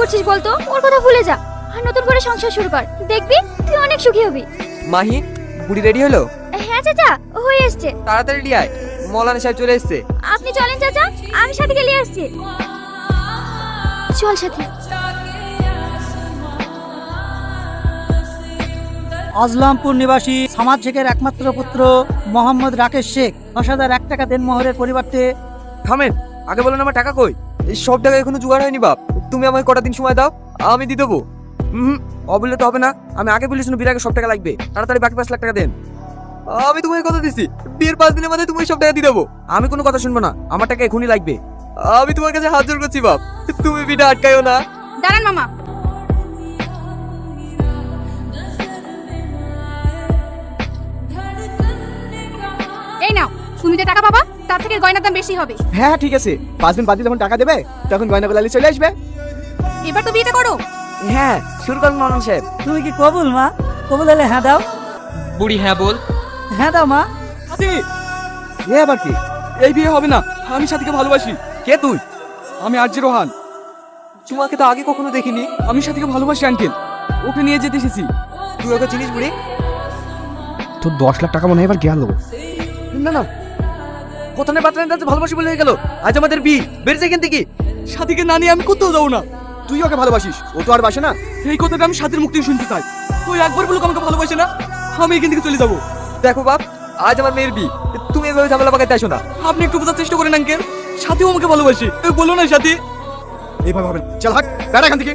করছিস বলতো? ওর কথা ভুলে যা আর নতুন করে সংসার শুরু কর, দেখবি তুই অনেক সুখী হবি। মাহি, বুড়ি রেডি হলো? হ্যাঁ চাচা, হয়ে এসছে। তাড়াতাড়ি নিয়ে আয়, মৌলানা সাহেব চলে এসছে। আপনি চলেন চাচা, আমি সাথীকে নিয়ে আসছি। চল সাথী। আজলামপুর নিবাসী সামাদ শেখের একমাত্র পুত্র মোহাম্মদ রাকেশ শেখ 10,001 টাকা দেনমোহরের পরিবর্তে। থামেন, আগে বলুন আমার টাকা কই? এই সব টাকা এখনো জোগাড় হয়নি বাপ। তুমি আমায় কটা দিন সময় দাও, আমি দিয়ে দেবো। অবলে তো হবে না, আমি আগে বলিস বিরাগে সব টাকা লাগবে, তাড়াতাড়ি বাকি 5 লাখ টাকা দেন। আমি তোমায় কথা দিছি, বিয়ের 5 দিনের মধ্যে তুমি সব টাকা দিয়ে দেবো। আমি কোনো কথা শুনবো না, আমার টাকা এখনই লাগবে। আমি তোমার কাছে হাত জোর করছি বাপ, তুমি বিটা আটকায়ও না। দাঁড়ান মামা। এই নাও, তুমি যে টাকা পাবা তার থেকে গয়নার দাম বেশি হবে। হ্যাঁ ঠিক আছে, 5 দিন বাদে যখন টাকা দেবে তখন গয়না বেলালি চলে আসবে। এবার তো বিয়েটা করো। হ্যাঁ শুরু করুন মৌলানা সাহেব। তুমি কি কবুল মা? কবুল হলে হ্যাঁ দাও। বুড়ি হ্যাঁ বল। হ্যাঁ দাও মা। সাথী, এ আবার কি? এই বিয়ে হবে না, আমি সাথীকে ভালোবাসি। কে তুই? আমি আরজি রোহান। তোমাকে তো আগে কখনো দেখিনি। আমি সাথীকে ভালোবাসি আঙ্কেল, ওকে নিয়ে যেতে এসেছি। তুই ওকে চিনিস বুড়ি? তোর 10 লাখ টাকা মনে হয় এবার গেল। না না, কোথানে বাতরান দাতে ভালোবাসি বলে গেল। আজ আমাদের বিয়ে, বেরিয়ে এখান থেকে। সাথীকে না নিয়ে আমি কোথাও যাবো না। তুই ওকে ভালোবাসিস, ও তো আর বাসে না। এই কথাটা আমি সাথীর মুখ থেকে শুনতে চাই। তুই একবার বলুক আমাকে ভালোবাসে না, আমি এখান থেকে চলে যাবো। দেখো বাপ, আজ আমার মেয়ের বিয়ে, তুমি এভাবে ঝামেলা পাকাতে আসো না। আপনি একটু বোঝার চেষ্টা করেন আঙ্কেল, সাথীও আমাকে ভালোবাসে। বলো না সাথী। এইভাবে হবে না, চল হাট বেড়া এখান থেকে।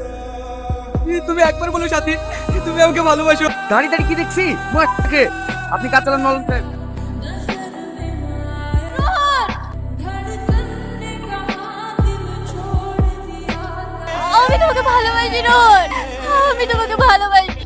তুমি একবার বলো সাথী, তুমি আমাকে ভালোবাসো। দাঁড়িয়ে দাঁড়িয়ে কি দেখছি? আপনি কাজ চালান মৌলানা সাহেব। আমি তোমাকে ভালোবাসি রোহন, আমি তোমাকে ভালোবাসি।